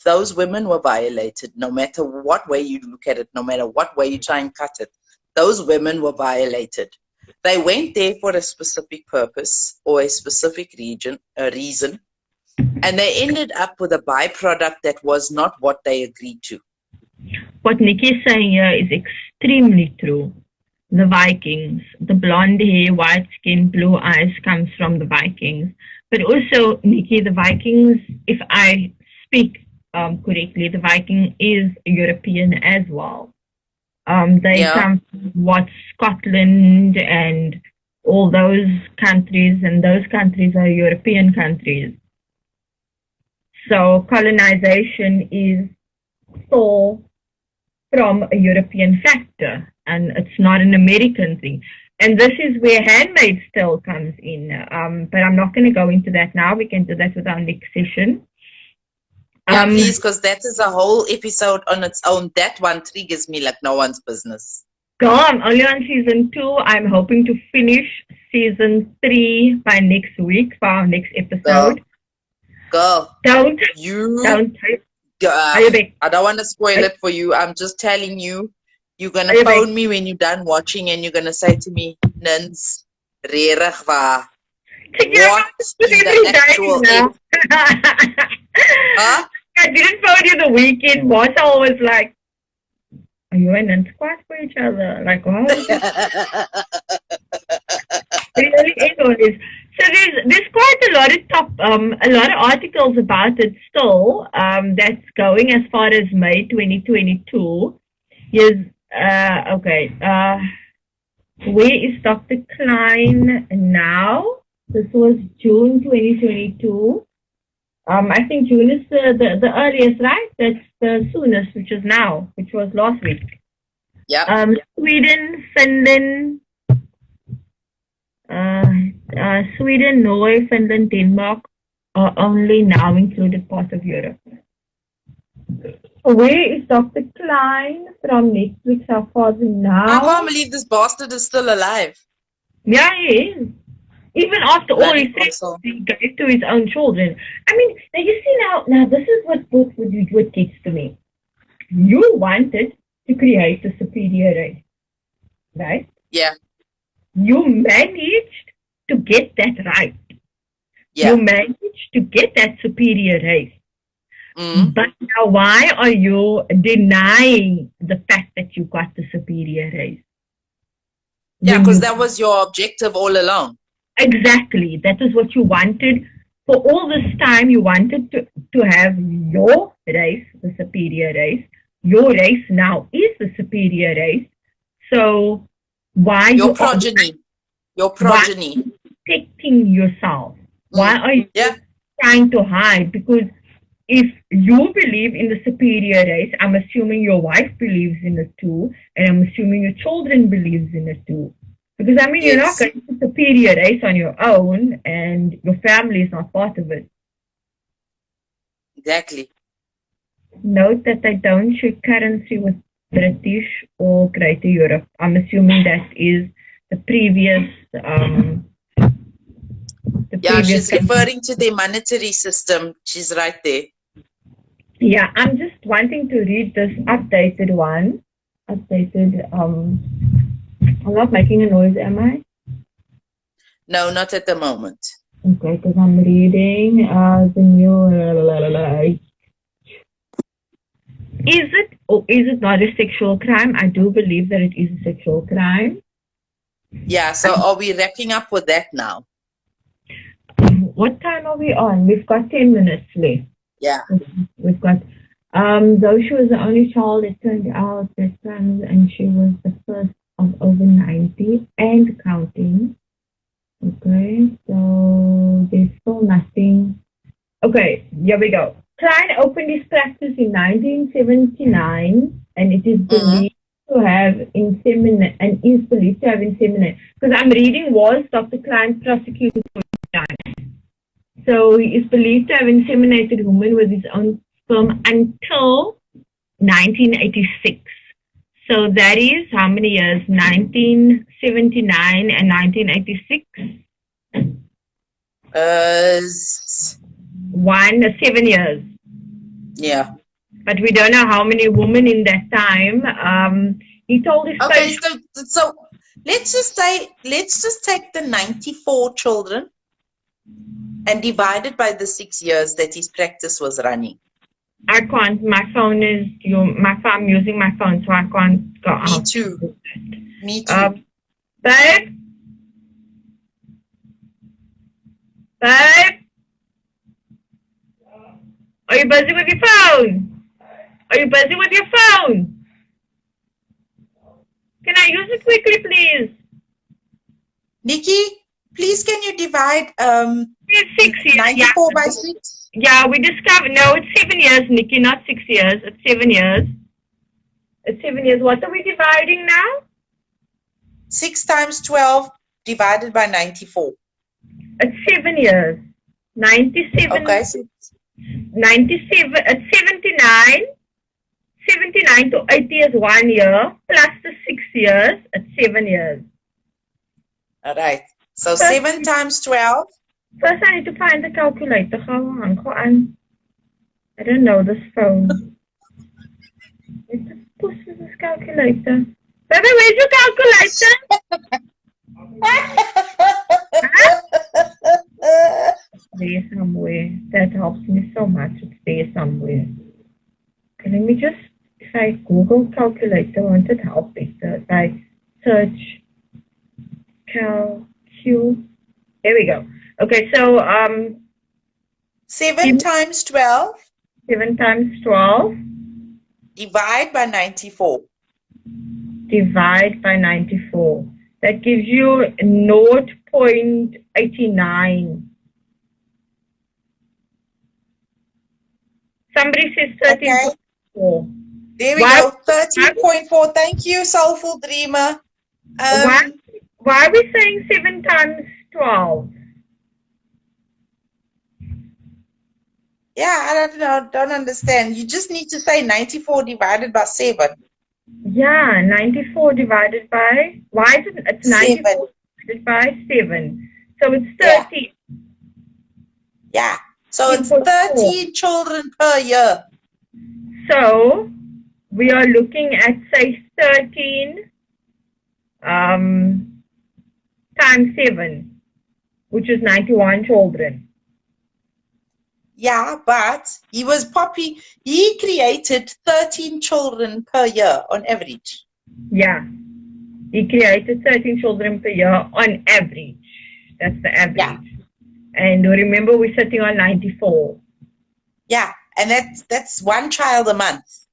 those women were violated. No matter what way you look at it, no matter what way you try and cut it, those women were violated. They went there for a specific purpose or a specific reason, and they ended up with a byproduct that was not what they agreed to. What Nikki is saying here is extremely true. The Vikings, the blonde hair, white skin, blue eyes comes from the Vikings. But also, Nikki, the Vikings, if I speak correctly, the Viking is European as well. They come from Scotland and all those countries, and those countries are European countries. So colonization is still from a European factor, and it's not an American thing. And this is where Handmaid's Tale comes in. But I'm not going to go into that now. We can do that with our next session. Yeah, please, because that is a whole episode on its own. That one triggers me like no one's business. Girl, I'm only on season 2. I'm hoping to finish season 3 by next week for our next episode. Girl, don't. I don't want to spoil it for you. I'm just telling you, you're going to phone me when you're done watching and you're going to say to me, Nins, rerig waar. What is the actual Huh? I didn't phone you the weekend. Boss always like, are you and Nins squad for each other? Like, wow. Really ain't always. So there's quite a lot of articles about it still. That's going as far as May 2022. Yes. Okay. Where is Dr. Klein now? This was June 2022. I think June is the earliest, right? That's the soonest, which is now, which was last week. Yeah. Sweden, Finland. Sweden, Norway, Finland, Denmark are only now included part of Europe. Where is Dr. Klein from Netflix? How far now? I can't believe this bastard is still alive. Yeah, he is. Even after all he said, he gave to his own children. I mean, now you see now this is what gets to me. You wanted to create a superior race, right? Yeah. You managed to get that right. Yeah. You managed to get that superior race. But now why are you denying the fact that you got the superior race? Yeah, because that was your objective all along. Exactly. That is what you wanted. For all this time, you wanted to have your race, the superior race. Your race now is the superior race. So why your progeny? Your progeny. Why protecting yourself? Why are you trying to hide? Because if you believe in the superior race, I'm assuming your wife believes in it too, and I'm assuming your children believes in it too. Because I mean, you're not going to superior race on your own, and your family is not part of it. Exactly. Note that I don't share currency with British or Greater Europe. I'm assuming that is the previous. She's referring to the monetary system. She's right there. Yeah, I'm just wanting to read this updated one. I'm not making a noise, am I? No, not at the moment. Okay, because I'm reading the new. Is it or is it not a sexual crime? I do believe that it is a sexual crime. Yeah, so are we wrapping up with that now? What time are we on? We've got 10 minutes left. Yeah. We've got, though she was the only child, it turned out that son, and she was the first of over 90 and counting. Okay, so there's still nothing. Okay, here we go. Klein opened his practice in 1979, and it is believed to have inseminated, and is believed to have inseminated. Because I'm reading, was Dr. Klein prosecuted for his crime? So he is believed to have inseminated women with his own sperm until 1986. So that is how many years? 1979 and 1986? 7 years. Yeah. But we don't know how many women in that time. He told his patient. So let's just take the 94 children and divide it by the 6 years that his practice was running. I can't. My phone is I'm using my phone, so I can't go out. Me too. Babe. Are you busy with your phone? Are you busy with your phone? Can I use it quickly, please? Nikki, please can you divide 6 years. 94 by 6? Yeah, we discovered, no, it's 7 years, Nikki, not 6 years. It's 7 years. It's 7 years. What are we dividing now? 6 times 12 divided by 94. It's 7 years. 97. Okay. 97. It's 79. 79 to 80 is 1 year. Plus the 6 years. It's 7 years. All right. So 7 times 12. First, I need to find the calculator. I don't know this phone. Let's push this calculator. Baby, where's your calculator? It's there somewhere. That helps me so much. It's there somewhere. Okay, let me just, if I Google calculator, won't it help better? If I search Q. There we go. Okay, so 7 times 12. 7 times 12. Divide by 94. Divide by 94. That gives you 0.89. Somebody says 13.4. Okay. There we go. 13.4. Thank you, Soulful Dreamer. Why are we saying 7 times 12? Yeah, I don't understand. You just need to say 94 divided by 7. Yeah, 94 divided by, why is it, it's 94 divided by 7. So it's 13. Yeah. So it's 13 children per year. So we are looking at, say, 13 times 7, which is 91 children. Yeah, but he created 13 children per year on average. Yeah, he created 13 children per year on average. That's the average. Yeah. And remember, we're sitting on 94. Yeah, and that's 1 child a month.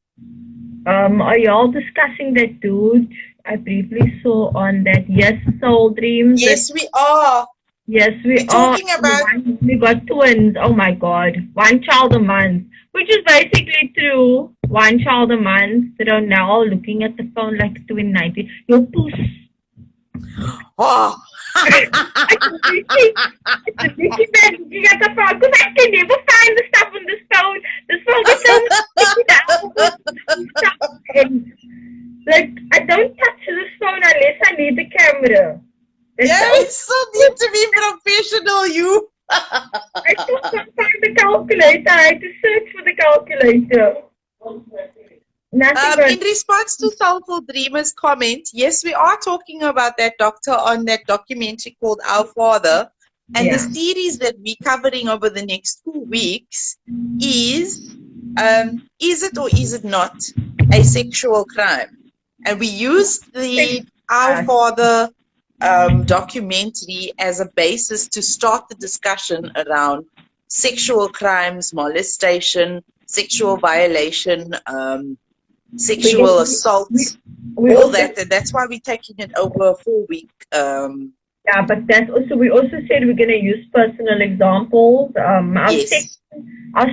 Are y'all discussing that, dude? I briefly saw on that. Yes, Soul Dreams. Yes, we are. Yes, we're talking about. We got twins. Oh my God, 1 child a month, which is basically true. 1 child a month. They are now looking at the phone like twin 90. Your puss. Oh. It's a Vicky bad looking at the phone because I can never find the stuff on this phone. This phone is so like I don't touch this phone unless I need the camera. You still need to be professional, you. I still can't find the calculator. I had to search for the calculator. In response to Soulful Dreamer's comment, yes, we are talking about that doctor on that documentary called Our Father. And the series that we're covering over the next 2 weeks is it or is it not a sexual crime? And we used the Our Father documentary as a basis to start the discussion around sexual crimes, molestation, sexual violation, sexual assault, all that. And that's why we're taking it over a 4-week. Yeah, but that's also, we also said we're going to use personal examples. Our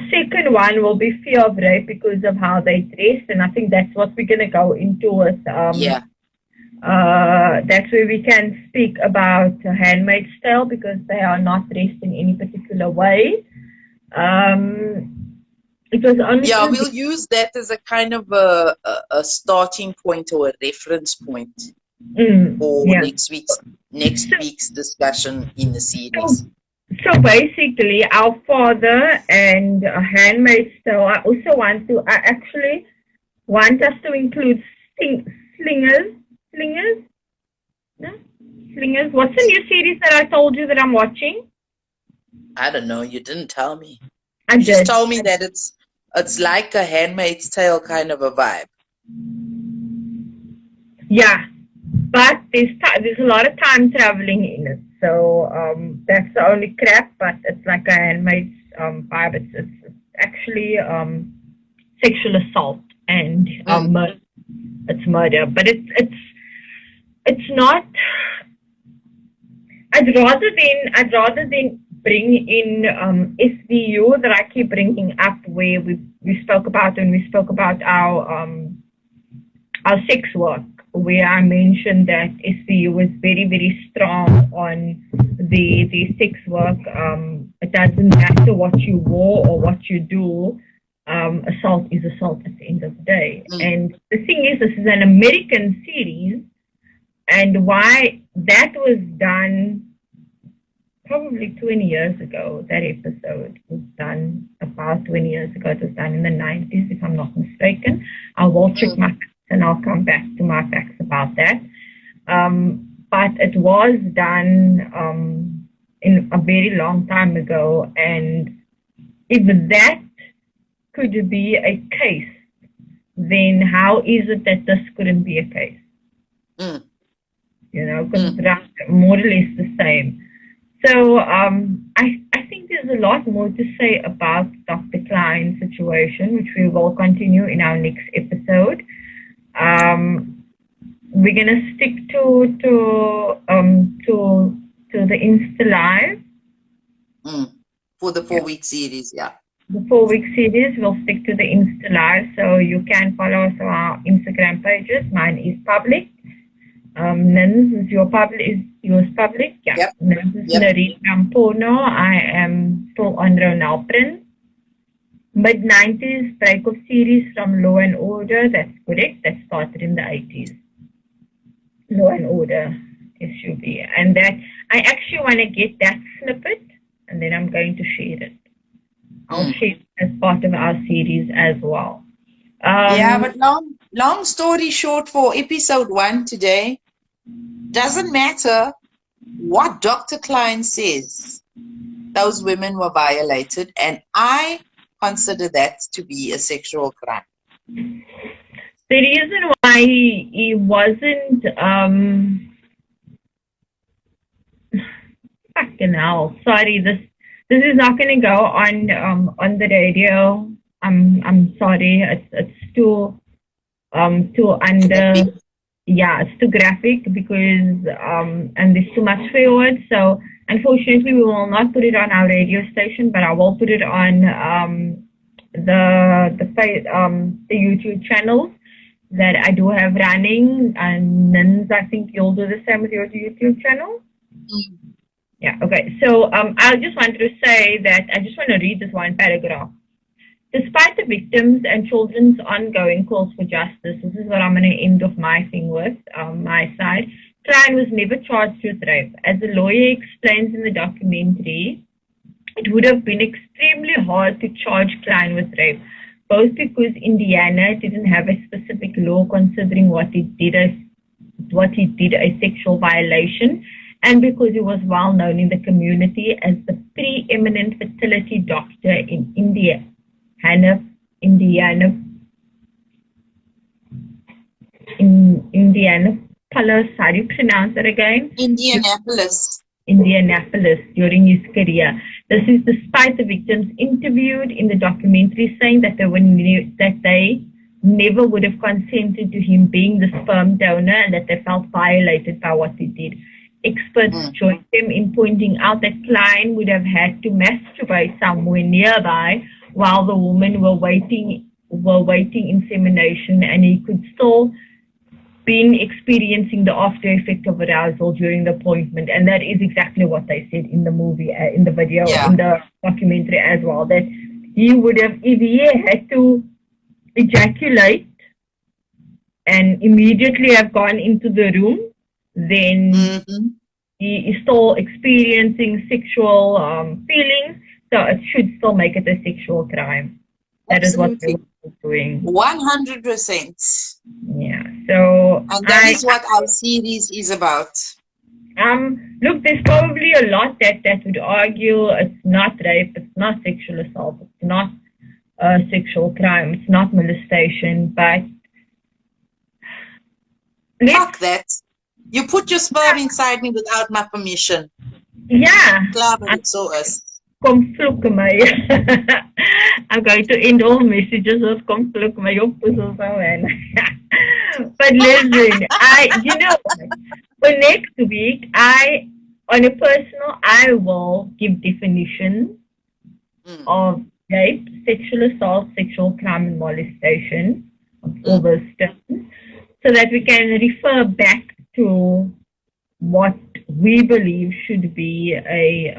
second one will be fear of rape because of how they dress, and I think that's what we're going to go into with. That's where we can speak about Handmaid's Tale because they are not dressed in any particular way. It was only we'll use that as a kind of a starting point or a reference point for next week's discussion in the series. So basically, Our Father and Handmaid's Tale. I actually want us to include slingers. No? Slingers. What's the new series that I told you that I'm watching? I don't know. You didn't tell me. You just told me that it's like a Handmaid's Tale kind of a vibe. Yeah, but there's a lot of time traveling in it. So that's the only crap. But it's like a Handmaid's vibe. It's actually sexual assault and murder. It's murder, but it's not. I'd rather than bring in SVU that I keep bringing up, where we spoke about when we spoke about our our sex work, where I mentioned that SVU was very, very strong on the sex work. It doesn't matter what you wore or what you do. Assault is assault at the end of the day. And the thing is, this is an American series, and why that was done probably 20 years ago. That episode was done about 20 years ago. It was done in the 90s, if I'm not mistaken. I will check my facts and I'll come back to my facts about that. But it was done in a very long time ago. And if that could be a case, then how is it that this couldn't be a case? You know, because it's more or less the same. So I think there's a lot more to say about Dr. Klein's situation, which we will continue in our next episode. We're gonna stick to the Insta Live for the 4-week series, yeah. The 4-week series, we'll stick to the Insta Live, so you can follow us on our Instagram pages. Mine is public. Nins is yours public. Yeah. Yep. Nins is Narine Rampono. I am still on Ronald Prince. Mid-90s break-off series from Law and Order. That's correct. That started in the 80s. Law and Order SUB. And that I actually want to get that snippet, and then I'm going to share it. I'll share it as part of our series as well. Yeah, but long story short, for episode 1 today, doesn't matter what Dr. Klein says, those women were violated, and I consider that to be a sexual crime. The reason why he wasn't fucking hell, sorry, this is not going to go on the radio. I'm sorry, it's too under, yeah, it's too graphic because and there's too much swear words. So unfortunately, we will not put it on our radio station, but I will put it on the YouTube channels that I do have running. And Nins, I think you'll do the same with your YouTube channel. Yeah. Okay. So I just wanted to say that I just want to read this one paragraph. Despite the victims' and children's ongoing calls for justice, this is what I'm going to end off my thing with, my side. Klein was never charged with rape. As the lawyer explains in the documentary, it would have been extremely hard to charge Klein with rape, both because Indiana didn't have a specific law considering what he did a sexual violation, and because he was well known in the community as the preeminent fertility doctor in Indianapolis. How do you pronounce it again? Indianapolis during his career. This is despite the victims interviewed in the documentary saying that they never would have consented to him being the sperm donor and that they felt violated by what he did. Experts joined them in pointing out that Klein would have had to masturbate somewhere nearby while the women were waiting insemination, and he could still been experiencing the after effect of arousal during the appointment. And that is exactly what they said in the movie, in the video, in the documentary as well, that he would have, if he had to ejaculate and immediately have gone into the room, then he is still experiencing sexual feelings, so it should still make it a sexual crime. That Absolutely. Is what they were doing. 100%. Yeah. So and that is what our series is about. Look, there's probably a lot that would argue it's not rape, it's not sexual assault, it's not a sexual crime, it's not molestation, but fuck that. You put your sperm inside me without my permission. Yeah. Kom vloek my. I'm going to end all messages of kom vloek my op so man. But listen, for next week, on a personal, I will give definitions of rape, sexual assault, sexual crime, and molestation, of all those terms. so that we can refer back to what we believe should be a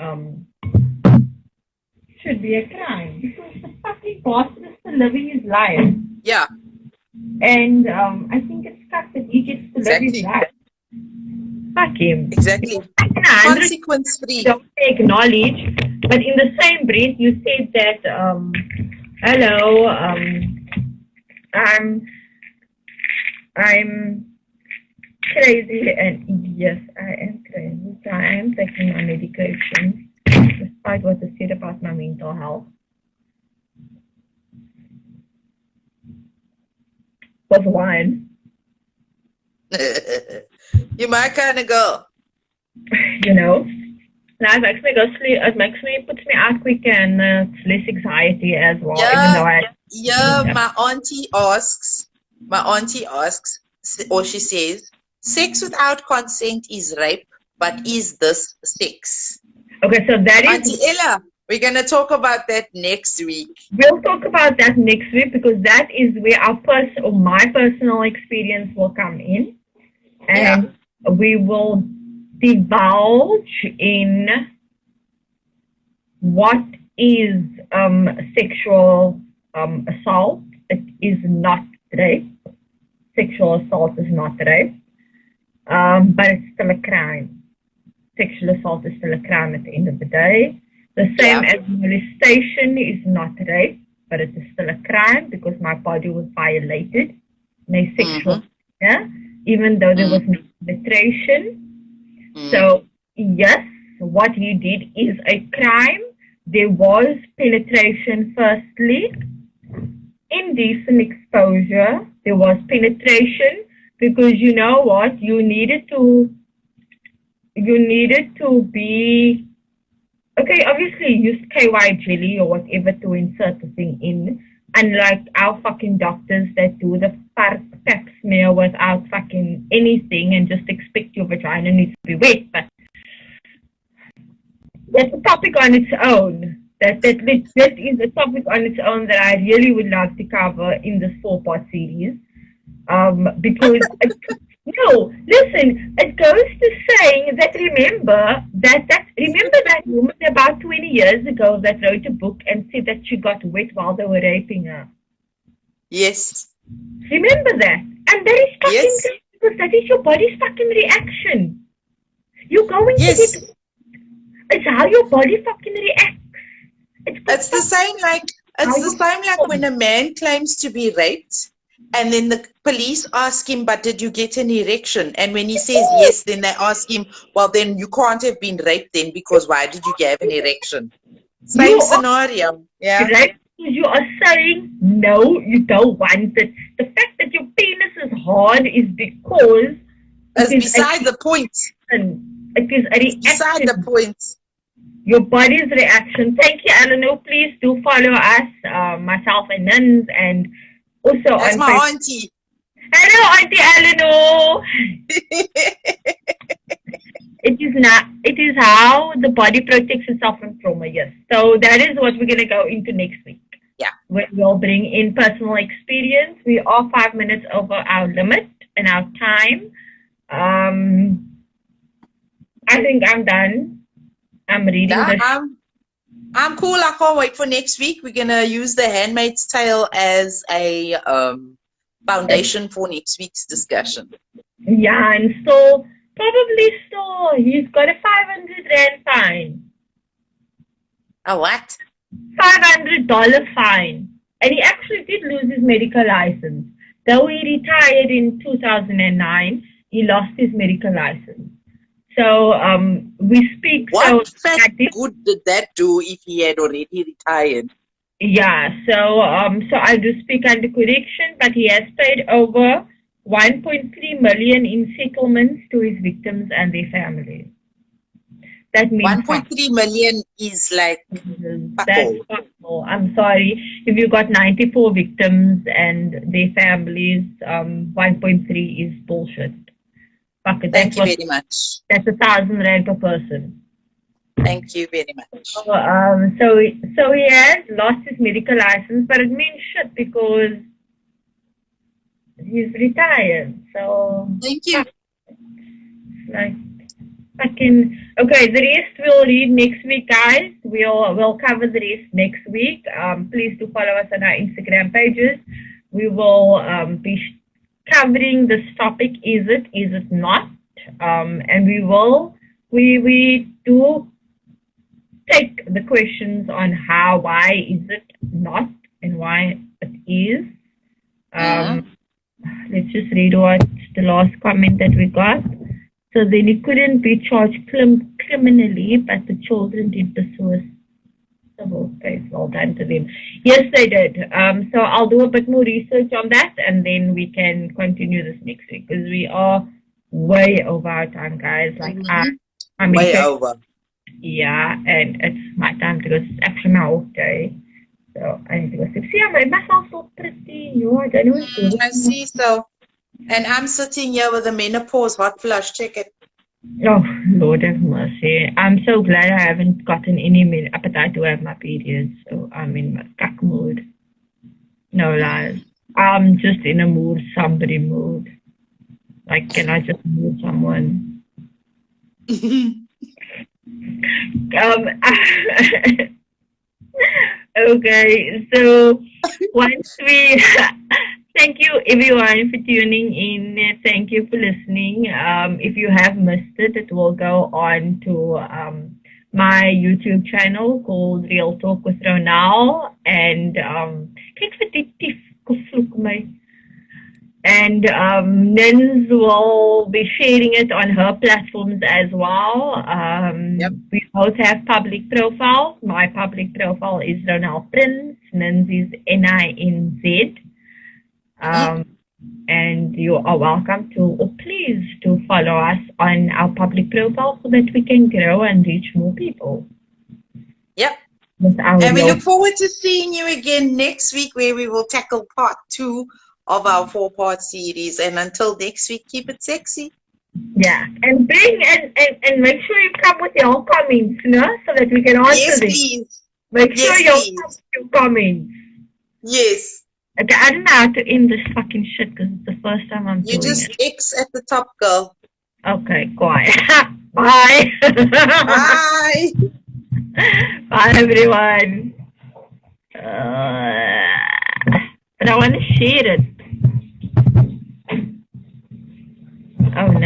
crime, because the fucking bastard is still living his life. Yeah. And I think it's fact that he gets to live his life. Fuck him. Exactly. Consequence free. Don't acknowledge, but in the same breath, you said that, hello, I'm crazy, and yes, I am crazy. So I am taking my medication, despite what I said about my mental health. Was one. You're my kind of girl. You know, that makes me go sleep. It puts me out quick, and it's less anxiety as well. Yeah, my auntie asks, or she says, sex without consent is rape, but is this sex? Okay, so that is Auntie Ella. We're going to talk about that next week. We'll talk about that next week, because that is where my personal experience will come in. And we will divulge in what is sexual assault. It is not rape. Sexual assault is not rape. But it's still a crime. Sexual assault is still a crime at the end of the day. The same as molestation is not rape, but it is still a crime because my body was violated in a sexual manner, even though there was no penetration. So, yes, what you did is a crime. There was penetration firstly, indecent exposure. There was penetration because you know what? You needed to be... Okay, obviously use KY jelly or whatever to insert the thing in. Unlike our fucking doctors that do the pap smear without fucking anything and just expect your vagina needs to be wet. But that's a topic on its own. That is a topic on its own that I really would love to cover in this 4-part series. Because... No, listen, it goes to saying that remember that woman about 20 years ago that wrote a book and said that she got wet while they were raping her. Yes. Remember that? And that is fucking crazy, because that is your body's fucking reaction. You're going to get... It's how your body fucking reacts. It's the same like when a man claims to be raped. And then the police ask him, but did you get an erection? And when he says yes, then they ask him, well, then you can't have been raped then, because why did you have an erection? Same scenario. Yeah. Right? You are saying, no, you don't want it. The fact that your penis is hard is because... It's beside the point. It is a reaction. Beside the point. Your body's reaction. Thank you, Eleanor. Please do follow us, myself and Nuns, and... Also, that's my auntie. Hello, Auntie Eleanor. It is how the body protects itself from trauma, yes. So that is what we're going to go into next week. Yeah. Where we'll bring in personal experience. We are 5 minutes over our limit and our time. I think I'm done. I'm reading this. I'm cool. I can't wait for next week. We're going to use The Handmaid's Tale as a foundation for next week's discussion. Yeah, and he's got a 500 Rand fine. A what? $500 fine. And he actually did lose his medical license. Though he retired in 2009, he lost his medical license. So we speak. What good did that do if he had already retired? Yeah. So I do speak under correction, but he has paid over 1.3 million in settlements to his victims and their families. That means 1.3 million is like. That's possible. I'm sorry if you got 94 victims and their families. 1.3 is bullshit. Thank you very much. That's 1,000 Rand per person. Thank you very much. So he has lost his medical license, but it means shit because he's retired. So thank you. Like okay, the rest we'll read next week, guys. We'll cover the rest next week. Please do follow us on our Instagram pages. We will be covering this topic. Is it not? And we do take the questions on why is it not and why it is. Let's just read what the last comment that we got. So then he couldn't be charged criminally, but the children did pursue a civil case. Well done to them. Yes, they did. So I'll do a bit more research on that, and then we can continue this next week, because we are way over our time, guys. Like I'm way over. Yeah, and it's my time to go. It's actually my off day, so I need to go sleep. See, I made myself so pretty. You know, I don't know what to do. I see. So. And I'm sitting here with a menopause hot flush. Check it. Oh, Lord have mercy. I'm so glad I haven't gotten any appetite to have my periods. So I'm in my cack mood. No lies. I'm just in a mood, somebody mood. Like, can I just mood someone? Okay, so once we... Thank you, everyone, for tuning in. Thank you for listening. If you have missed it, it will go on to my YouTube channel called Real Talk with Ronal. And Nins will be sharing it on her platforms as well. We both have public profiles. My public profile is Ronal Prince. Nins is NINZ. And you are welcome to, or please do follow us on our public profile so that we can grow and reach more people. Yep. And we look forward to seeing you again next week, where we will tackle part 2 of our 4-part series. And until next week, keep it sexy. Yeah, and bring and make sure you come with your comments, no? So that we can answer them. Please. Make sure you come with your comments. Yes. Okay, I don't know how to end this fucking shit, because it's the first time I'm doing it. You just X at the top, girl. Okay, quiet. Bye. Bye. Bye, everyone. But I want to share it. Oh, no.